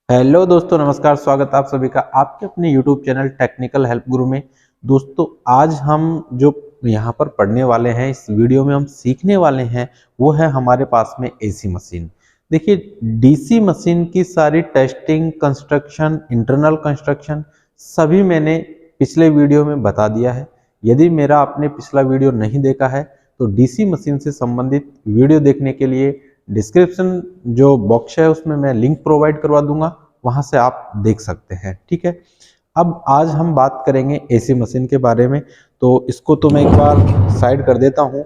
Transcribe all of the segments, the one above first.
Hello दोस्तों, नमस्कार। स्वागत है आप सभी का आपके अपने यूट्यूब चैनल टेक्निकल हेल्प गुरु में। दोस्तों, आज हम जो यहाँ पर पढ़ने वाले हैं, इस वीडियो में हम सीखने वाले हैं, वो है हमारे पास में एसी मशीन। देखिए, डीसी मशीन की सारी टेस्टिंग, कंस्ट्रक्शन, इंटरनल कंस्ट्रक्शन सभी मैंने पिछले वीडियो में बता दिया है। यदि मेरा आपने पिछला वीडियो नहीं देखा है तो डीसी मशीन से संबंधित वीडियो देखने के लिए डिस्क्रिप्शन जो बॉक्स है उसमें मैं लिंक प्रोवाइड करवा दूंगा, वहां से आप देख सकते हैं। ठीक है, अब आज हम बात करेंगे एसी मशीन के बारे में। तो इसको तो मैं एक बार साइड कर देता हूं।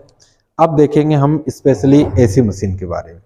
अब देखेंगे हम स्पेशली एसी मशीन के बारे में।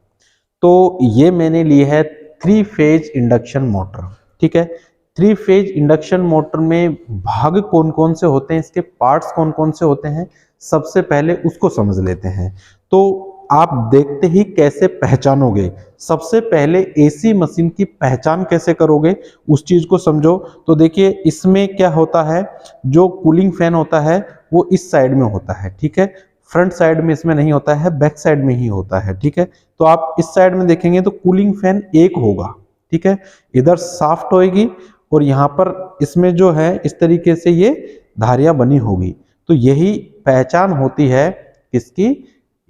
तो ये मैंने ली है 3 फेज इंडक्शन मोटर। ठीक है, 3 फेज इंडक्शन मोटर में भाग कौन कौन से होते हैं, इसके पार्ट्स कौन कौन से होते हैं, सबसे पहले उसको समझ लेते हैं। तो आप देखते ही कैसे पहचानोगे, सबसे पहले एसी मशीन की पहचान कैसे करोगे उस चीज को समझो। तो देखिए, इसमें क्या होता है, जो कूलिंग फैन होता है वो इस साइड में होता है। ठीक है, फ्रंट साइड में इसमें नहीं होता है, बैक साइड में ही होता है। ठीक है, तो आप इस साइड में देखेंगे तो कूलिंग फैन एक होगा। ठीक है, इधर शाफ्ट होएगी और यहाँ पर इसमें जो है इस तरीके से ये धारियां बनी होगी। तो यही पहचान होती है किसकी,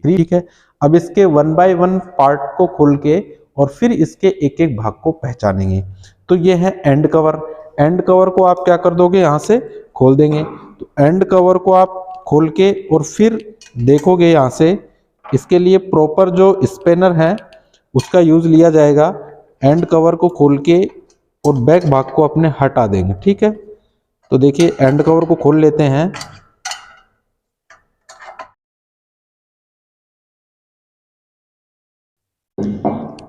ठीक है। अब इसके 1 बाय 1 पार्ट को खोल के और फिर इसके एक एक भाग को पहचानेंगे। तो ये है एंड कवर। एंड कवर को आप क्या कर दोगे, यहाँ से खोल देंगे। तो एंड कवर को आप खोल के और फिर देखोगे यहाँ से, इसके लिए प्रॉपर जो स्पेनर है उसका यूज लिया जाएगा। एंड कवर को खोल के और बैक भाग को अपने हटा देंगे। ठीक है, तो देखिए एंड कवर को खोल लेते हैं।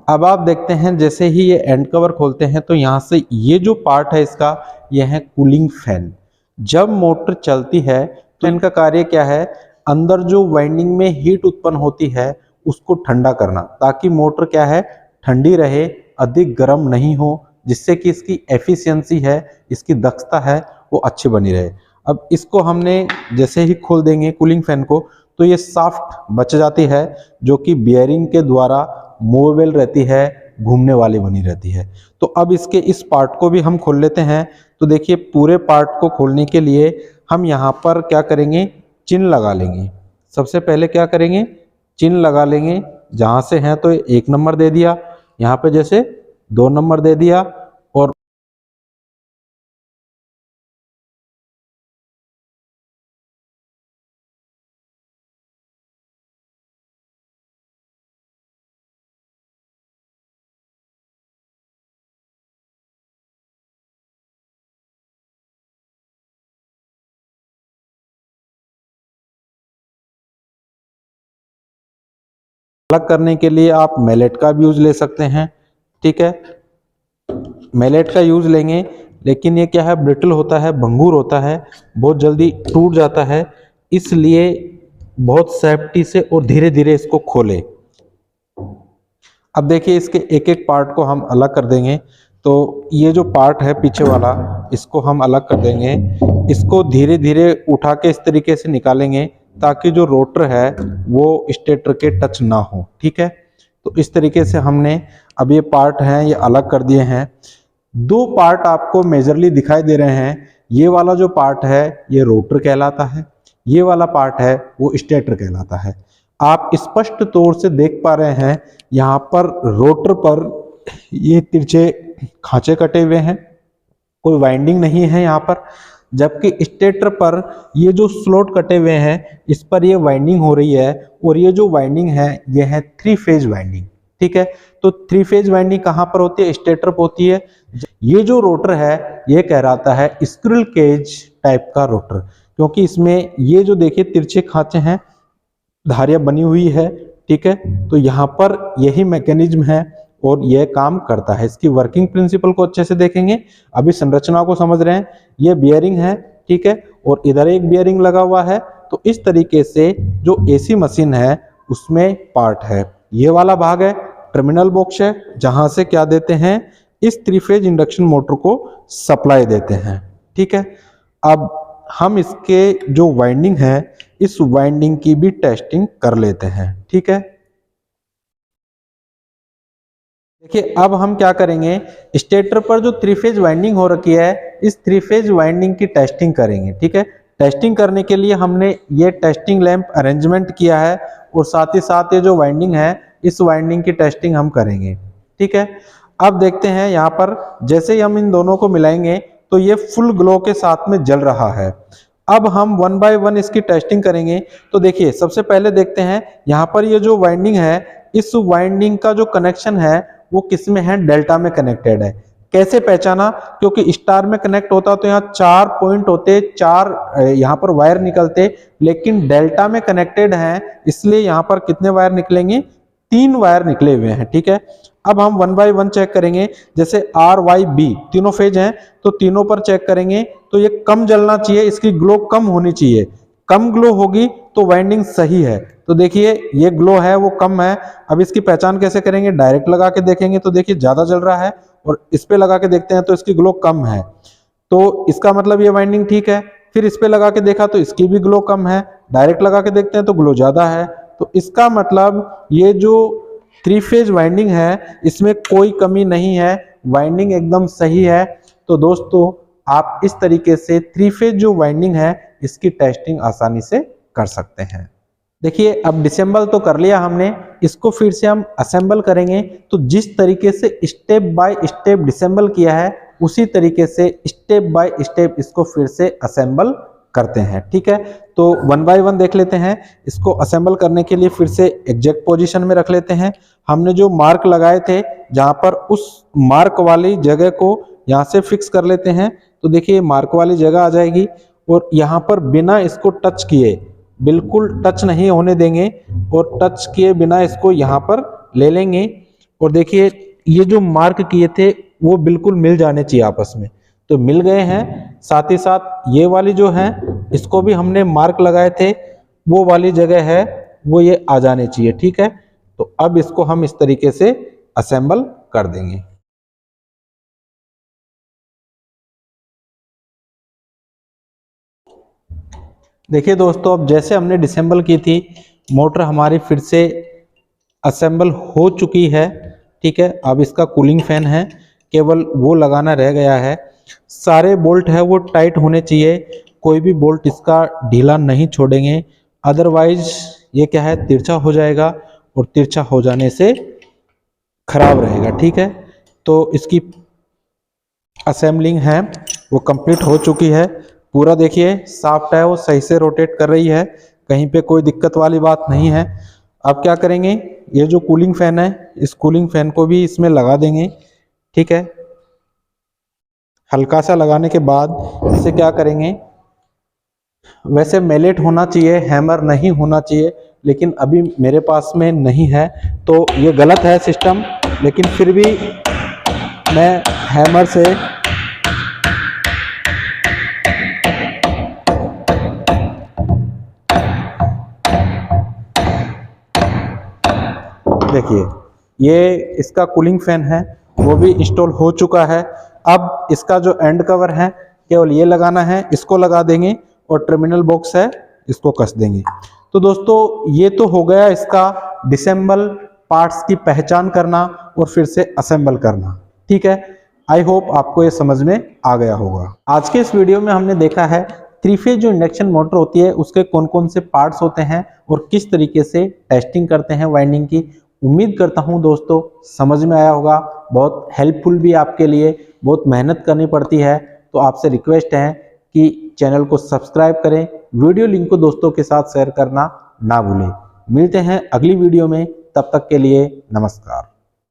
अब आप देखते हैं जैसे ही ये एंड कवर खोलते हैं तो यहाँ से ये जो पार्ट है इसका, ये है कूलिंग फैन। जब मोटर चलती है तो इनका कार्य क्या है, अंदर जो वाइंडिंग में हीट उत्पन्न होती है उसको ठंडा करना, ताकि मोटर क्या है, ठंडी रहे, अधिक गर्म नहीं हो, जिससे कि इसकी एफिशिएंसी है, इसकी दक्षता है, वो अच्छी बनी रहे। अब इसको हमने जैसे ही खोल देंगे कूलिंग फैन को, तो ये साफ्ट बच जाती है, जो कि बियरिंग के द्वारा मूवेबल रहती है, घूमने वाली बनी रहती है। तो अब इसके इस पार्ट को भी हम खोल लेते हैं। तो देखिए, पूरे पार्ट को खोलने के लिए हम यहाँ पर क्या करेंगे, चिन्ह लगा लेंगे। सबसे पहले क्या करेंगे, चिन्ह लगा लेंगे। जहाँ से है तो 1 नंबर दे दिया, यहाँ पे जैसे 2 नंबर दे दिया, और अलग करने के लिए आप मैलेट का भी यूज ले सकते हैं। ठीक है, मैलेट का यूज लेंगे, लेकिन ये क्या है, ब्रिटल होता है, भंगुर होता है, बहुत जल्दी टूट जाता है। इसलिए बहुत सेफ्टी से और धीरे धीरे इसको खोलें। अब देखिए, इसके एक एक पार्ट को हम अलग कर देंगे। तो ये जो पार्ट है पीछे वाला, इसको हम अलग कर देंगे। इसको धीरे धीरे उठा के इस तरीके से निकालेंगे, ताकि जो रोटर है वो स्टेटर के टच ना हो। ठीक है, तो इस तरीके से हमने अब ये पार्ट हैं ये अलग कर दिए हैं। 2 पार्ट आपको मेजरली दिखाई दे रहे हैं। ये वाला जो पार्ट है ये रोटर कहलाता है, ये वाला पार्ट है वो स्टेटर कहलाता है। आप स्पष्ट तौर से देख पा रहे हैं, यहाँ पर रोटर पर ये तिरछे खांचे कटे हुए हैं, कोई वाइंडिंग नहीं है यहाँ पर। जबकि स्टेटर पर ये जो स्लॉट कटे हुए हैं, इस पर ये वाइंडिंग हो रही है, और ये जो वाइंडिंग है ये है 3 फेज वाइंडिंग। ठीक है, तो 3 फेज वाइंडिंग कहाँ पर होती है, स्टेटर पर होती है। ये जो रोटर है ये कहलाता है स्क्विरल केज टाइप का रोटर, क्योंकि इसमें ये जो देखिए तिरछे खांचे हैं, धारियां बनी हुई है। ठीक है, तो यहाँ पर यही मैकेनिज्म है और यह काम करता है। इसकी वर्किंग प्रिंसिपल को अच्छे से देखेंगे। अभी संरचना को समझ रहे हैं, ये बियरिंग है। ठीक है, और इधर एक बियरिंग लगा हुआ है। तो इस तरीके से जो एसी मशीन है उसमें पार्ट है, ये वाला भाग है टर्मिनल बॉक्स है, जहां से क्या देते हैं, इस 3 फेज इंडक्शन मोटर को सप्लाई देते हैं। ठीक है, अब हम इसके जो वाइंडिंग है, इस वाइंडिंग की भी टेस्टिंग कर लेते हैं। ठीक है, देखिए अब हम क्या करेंगे, स्टेटर पर जो 3 फेज वाइंडिंग हो रखी है, इस 3 फेज वाइंडिंग की टेस्टिंग करेंगे। ठीक है, टेस्टिंग करने के लिए हमने ये टेस्टिंग लैंप अरेंजमेंट किया है और साथ ही साथ ये जो वाइंडिंग है, इस वाइंडिंग की टेस्टिंग हम करेंगे। ठीक है, अब देखते हैं यहाँ पर जैसे ही हम इन दोनों को मिलाएंगे तो ये फुल ग्लो के साथ में जल रहा है। अब हम 1 बाय 1 इसकी टेस्टिंग करेंगे। तो देखिए सबसे पहले देखते हैं यहाँ पर ये जो वाइंडिंग है, इस वाइंडिंग का जो कनेक्शन है वो किस में है, डेल्टा में कनेक्टेड है। कैसे पहचाना, क्योंकि स्टार में कनेक्ट होता तो यहाँ 4 पॉइंट होते, 4 यहाँ पर वायर निकलते, लेकिन डेल्टा में कनेक्टेड है इसलिए यहाँ पर कितने वायर निकलेंगे, 3 वायर निकले हुए हैं। ठीक है, अब हम 1 बाय 1 चेक करेंगे। जैसे आर वाई बी तीनों फेज हैं तो तीनों पर चेक करेंगे तो ये कम जलना चाहिए, इसकी ग्लो कम होनी चाहिए। कम ग्लो होगी तो वाइंडिंग सही है। तो देखिए ये ग्लो है वो कम है। अब इसकी पहचान कैसे करेंगे, डायरेक्ट लगा के देखेंगे तो देखिए ज्यादा जल रहा है, और इस पे लगा के देखते हैं तो इसकी ग्लो कम है, तो इसका मतलब ये वाइंडिंग ठीक है। फिर इस पे लगा के देखा तो इसकी भी ग्लो कम है, डायरेक्ट लगा के देखते हैं तो ग्लो ज्यादा है, तो इसका मतलब ये जो 3 फेज वाइंडिंग है इसमें कोई कमी नहीं है, वाइंडिंग एकदम सही है। तो दोस्तों आप इस तरीके से 3 फेज जो वाइंडिंग है इसकी टेस्टिंग आसानी से कर सकते हैं। देखिए अब डिसेंबल तो कर लिया हमने, इसको फिर से हम असेंबल करेंगे। तो जिस तरीके से स्टेप बाय स्टेप डिसेंबल किया है उसी तरीके से स्टेप बाय स्टेप इसको फिर से असेंबल करते हैं। ठीक है, तो 1 बाय 1 देख लेते हैं। इसको असेंबल करने के लिए फिर से एग्जैक्ट पोजीशन में रख लेते हैं। हमने जो मार्क लगाए थे जहां पर, उस मार्क वाली जगह को यहाँ से फिक्स कर लेते हैं। तो देखिए मार्क वाली जगह आ जाएगी और यहाँ पर बिना इसको टच किए, बिल्कुल टच नहीं होने देंगे, और टच किए बिना इसको यहाँ पर ले लेंगे। और देखिए ये जो मार्क किए थे वो बिल्कुल मिल जाने चाहिए आपस में, तो मिल गए हैं। साथ ही साथ ये वाली जो है इसको भी हमने मार्क लगाए थे, वो वाली जगह है वो ये आ जाने चाहिए। ठीक है, तो अब इसको हम इस तरीके से असेंबल कर देंगे। देखिए दोस्तों अब जैसे हमने डिसेंबल की थी, मोटर हमारी फिर से असेंबल हो चुकी है। ठीक है, अब इसका कूलिंग फैन है, केवल वो लगाना रह गया है। सारे बोल्ट है वो टाइट होने चाहिए, कोई भी बोल्ट इसका ढीला नहीं छोड़ेंगे, अदरवाइज ये क्या है, तिरछा हो जाएगा और तिरछा हो जाने से खराब रहेगा। ठीक है, तो इसकी असेंबलिंग है वो कंप्लीट हो चुकी है। पूरा देखिए साफ्ट है, वो सही से रोटेट कर रही है, कहीं पे कोई दिक्कत वाली बात नहीं है। अब क्या करेंगे, ये जो कूलिंग फैन है इस कूलिंग फैन को भी इसमें लगा देंगे। ठीक है, हल्का सा लगाने के बाद इसे क्या करेंगे, वैसे मेलेट होना चाहिए, हैमर नहीं होना चाहिए, लेकिन अभी मेरे पास में नहीं है तो ये गलत है सिस्टम, लेकिन फिर भी मैं हैमर से देखिए ये इसका कूलिंग फैन है वो भी इंस्टॉल हो चुका है। अब इसका जो एंड कवर है केवल ये लगाना है, इसको लगा देंगे और टर्मिनल बॉक्स है इसको कस देंगे। तो दोस्तों ये तो हो गया इसका डिसेंबल पार्ट्स की पहचान करना और फिर से असेंबल करना। ठीक है, आई होप आपको ये समझ में आ गया होगा। आज के इस वीडियो में हमने देखा है 3 फेज जो इंडक्शन मोटर होती है उसके कौन कौन से पार्ट्स होते हैं और किस तरीके से टेस्टिंग करते हैं वाइंडिंग की। उम्मीद करता हूं दोस्तों समझ में आया होगा, बहुत हेल्पफुल भी आपके लिए, बहुत मेहनत करनी पड़ती है। तो आपसे रिक्वेस्ट है कि चैनल को सब्सक्राइब करें, वीडियो लिंक को दोस्तों के साथ शेयर करना ना भूलें। मिलते हैं अगली वीडियो में, तब तक के लिए नमस्कार।